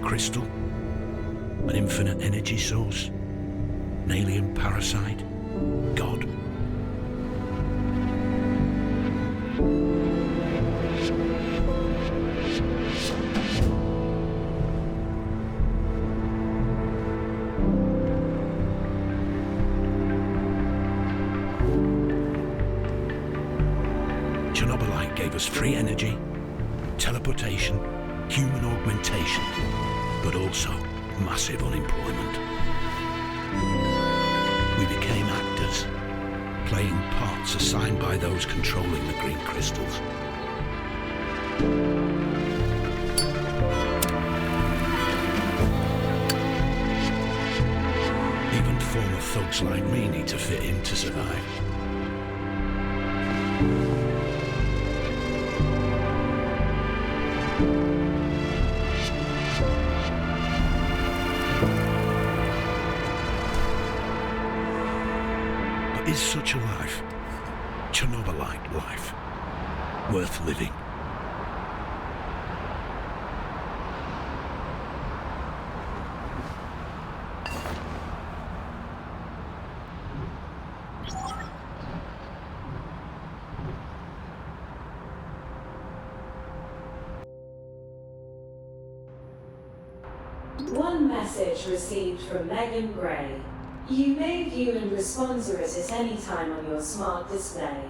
crystal? An infinite energy source? An alien parasite? God? Chernobylite gave us free energy, teleportation, human augmentation, but also massive unemployment. We became actors, playing parts assigned by those controlling the green crystals. Even former thugs like me need to fit in to survive. Is such a life, Chernobylite life, worth living? One message received from Megan Gray. You may view and respond to it at any time on your smart display.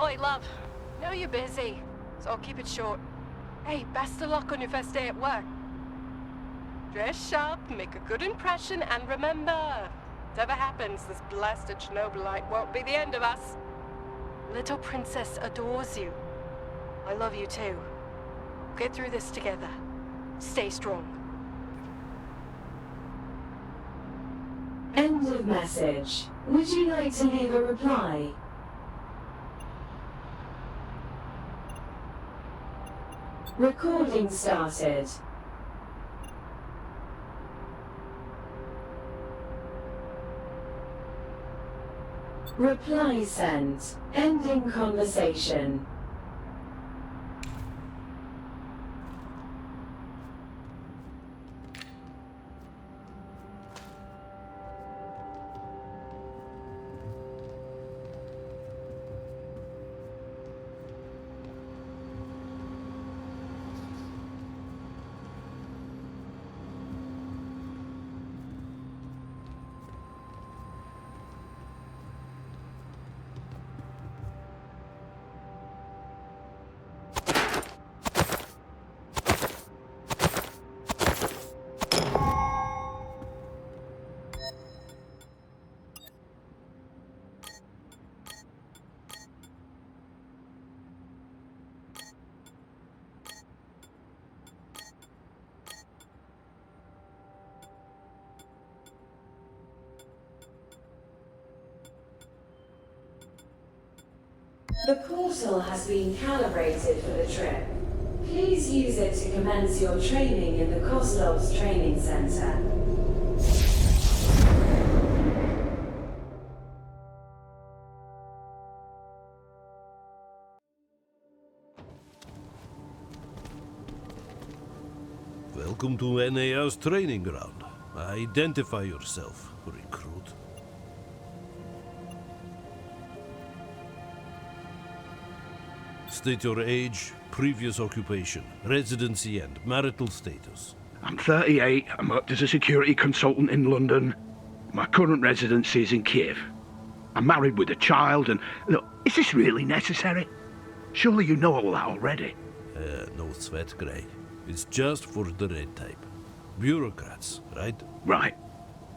Oi, love. Know you're busy, so I'll keep it short. Hey, best of luck on your first day at work. Dress sharp, make a good impression, and remember, whatever happens, this blasted Chernobylite won't be the end of us. Little princess adores you. I love you too. Get through this together. Stay strong. End of message. Would you like to leave a reply? Recording started. Reply sent. Ending conversation. The portal has been calibrated for the trip. Please use it to commence your training in the Kozlov's training center. Welcome to NAR's training ground. Identify yourself, recruit. State your age, previous occupation, residency and marital status. I'm 38. I'm worked as a security consultant in London. My current residency is in Kiev. I'm married with a child and... Look, is this really necessary? Surely you know all that already. No sweat, Gray. It's just for the red type. Bureaucrats, right? Right.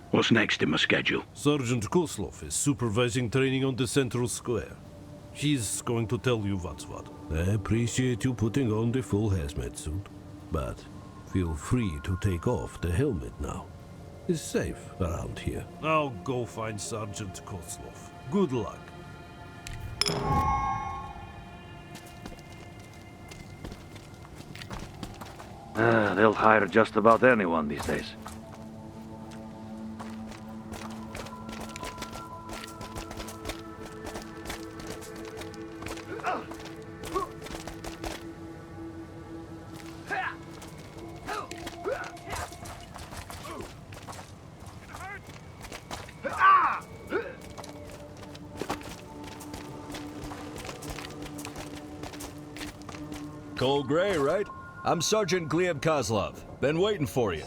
What's next in my schedule? Sergeant Kozlov is supervising training on the central square. He's going to tell you what's what. I appreciate you putting on the full hazmat suit, but feel free to take off the helmet now. It's safe around here. Now go find Sergeant Kozlov. Good luck. They'll hire just about anyone these days. Cole Gray, right? I'm Sergeant Gleb Kozlov. Been waiting for you.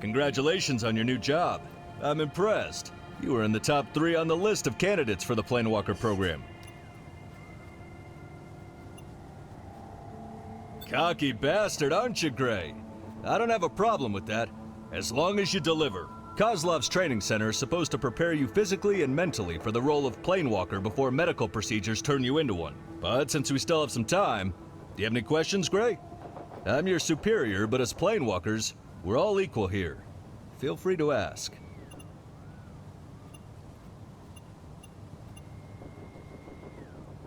Congratulations on your new job. I'm impressed. You were in the top 3 on the list of candidates for the Planewalker program. Cocky bastard, aren't you, Gray? I don't have a problem with that, as long as you deliver. Kozlov's training center is supposed to prepare you physically and mentally for the role of Planewalker before medical procedures turn you into one. But since we still have some time, do you have any questions, Gray? I'm your superior, but as Planewalkers, we're all equal here. Feel free to ask.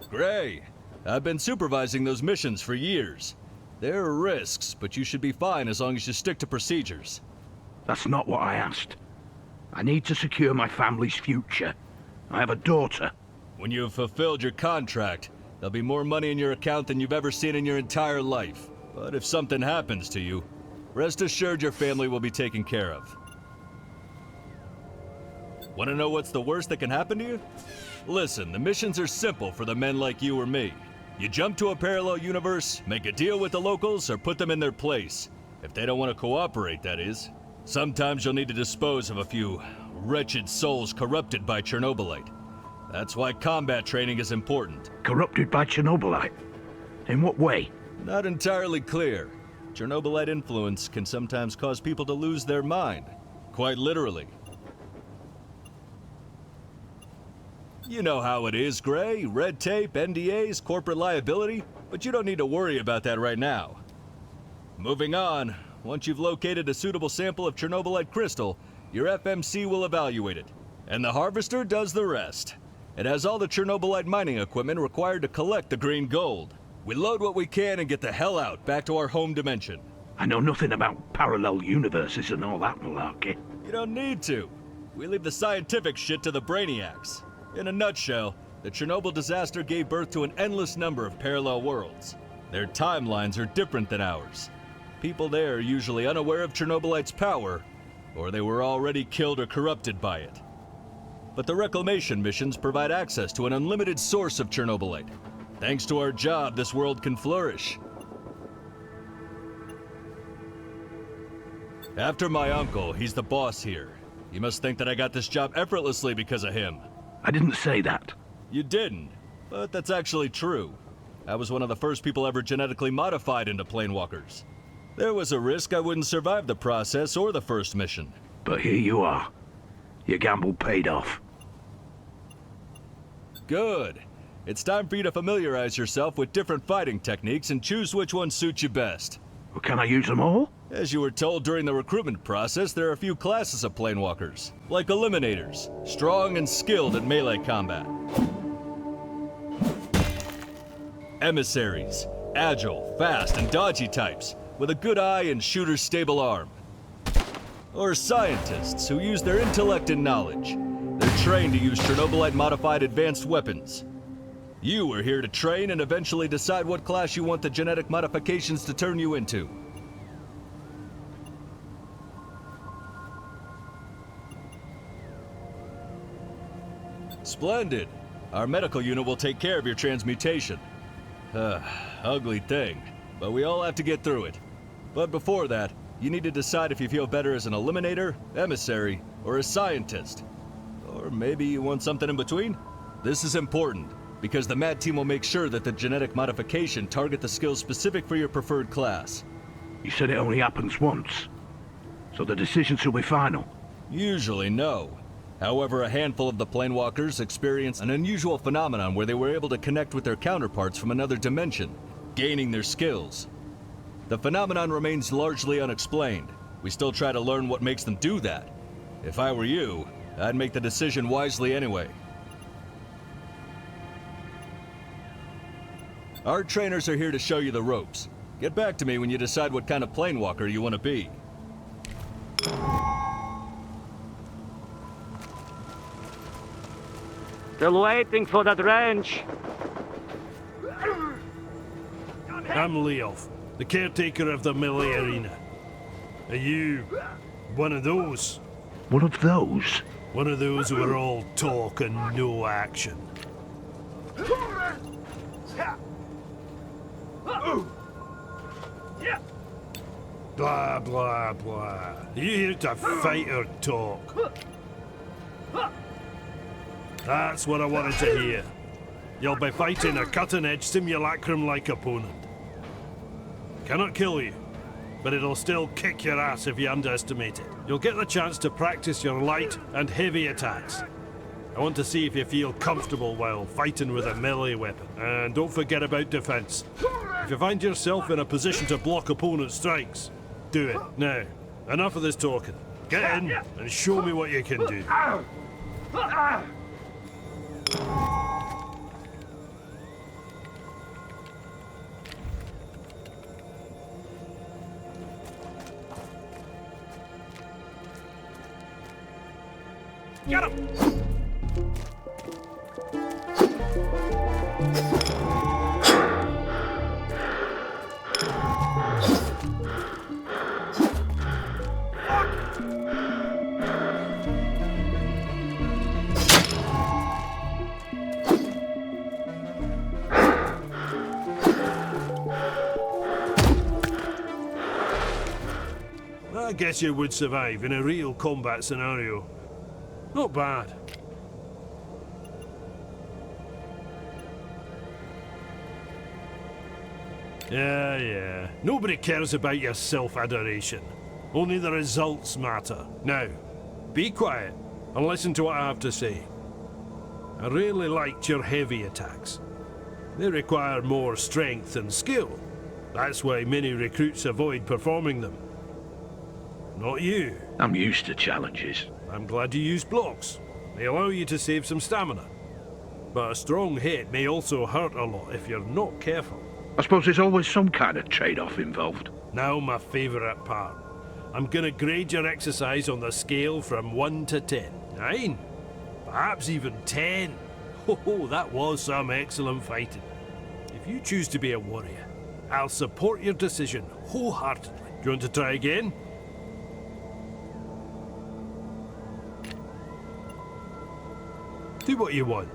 Gray, I've been supervising those missions for years. There are risks, but you should be fine as long as you stick to procedures. That's not what I asked. I need to secure my family's future. I have a daughter. When you have fulfilled your contract, there'll be more money in your account than you've ever seen in your entire life. But if something happens to you, rest assured your family will be taken care of. Want to know what's the worst that can happen to you? Listen, the missions are simple for the men like you or me. You jump to a parallel universe, make a deal with the locals, or put them in their place. If they don't want to cooperate, that is. Sometimes you'll need to dispose of a few wretched souls corrupted by Chernobylite. That's why combat training is important. Corrupted by Chernobylite? In what way? Not entirely clear. Chernobylite influence can sometimes cause people to lose their mind. Quite literally. You know how it is, Gray. Red tape, NDAs, corporate liability. But you don't need to worry about that right now. Moving on. Once you've located a suitable sample of Chernobylite crystal, your FMC will evaluate it. And the harvester does the rest. It has all the Chernobylite mining equipment required to collect the green gold. We load what we can and get the hell out, back to our home dimension. I know nothing about parallel universes and all that malarkey. You don't need to. We leave the scientific shit to the brainiacs. In a nutshell, the Chernobyl disaster gave birth to an endless number of parallel worlds. Their timelines are different than ours. People there are usually unaware of Chernobylite's power, or they were already killed or corrupted by it. But the reclamation missions provide access to an unlimited source of Chernobylite. Thanks to our job, this world can flourish. After my uncle, he's the boss here. You must think that I got this job effortlessly because of him. I didn't say that. You didn't, but that's actually true. I was one of the first people ever genetically modified into Planewalkers. There was a risk I wouldn't survive the process or the first mission. But here you are. Your gamble paid off. Good. It's time for you to familiarize yourself with different fighting techniques and choose which one suits you best. Well, can I use them all? As you were told during the recruitment process, there are a few classes of Planewalkers, like Eliminators, strong and skilled at melee combat. Emissaries, agile, fast, and dodgy types, with a good eye and shooter's stable arm. Or scientists who use their intellect and knowledge. They're trained to use Chernobylite-modified advanced weapons. You are here to train and eventually decide what class you want the genetic modifications to turn you into. Splendid. Our medical unit will take care of your transmutation. Ugly thing, but we all have to get through it. But before that, you need to decide if you feel better as an eliminator, emissary, or a scientist. Or maybe you want something in between? This is important, because the MAD team will make sure that the genetic modification target the skills specific for your preferred class. You said it only happens once, so the decisions will be final. Usually no. However, a handful of the planewalkers experience an unusual phenomenon where they were able to connect with their counterparts from another dimension, gaining their skills. The phenomenon remains largely unexplained. We still try to learn what makes them do that. If I were you, I'd make the decision wisely anyway. Our trainers are here to show you the ropes. Get back to me when you decide what kind of planewalker you want to be. Still waiting for that wrench. I'm Leof, the caretaker of the melee arena. Are you one of those? One of those? One of those who are all talk and no action? Blah, blah, blah. Are you here to fight or talk? That's what I wanted to hear. You'll be fighting a cutting-edge simulacrum-like opponent. Cannot kill you, but it'll still kick your ass if you underestimate it. You'll get the chance to practice your light and heavy attacks. I want to see if you feel comfortable while fighting with a melee weapon. And don't forget about defense. If you find yourself in a position to block opponent strikes, do it. Now, enough of this talking. Get in and show me what you can do. Get him! I guess you would survive in a real combat scenario. Not bad. Yeah. Nobody cares about your self-adoration. Only the results matter. Now, be quiet and listen to what I have to say. I really liked your heavy attacks. They require more strength and skill. That's why many recruits avoid performing them. Not you. I'm used to challenges. I'm glad you used blocks. They allow you to save some stamina. But a strong hit may also hurt a lot if you're not careful. I suppose there's always some kind of trade-off involved. Now my favourite part. I'm gonna grade your exercise on the scale from 1 to 10. 9? Perhaps even 10. Oh, that was some excellent fighting. If you choose to be a warrior, I'll support your decision wholeheartedly. Do you want to try again? Do what you want.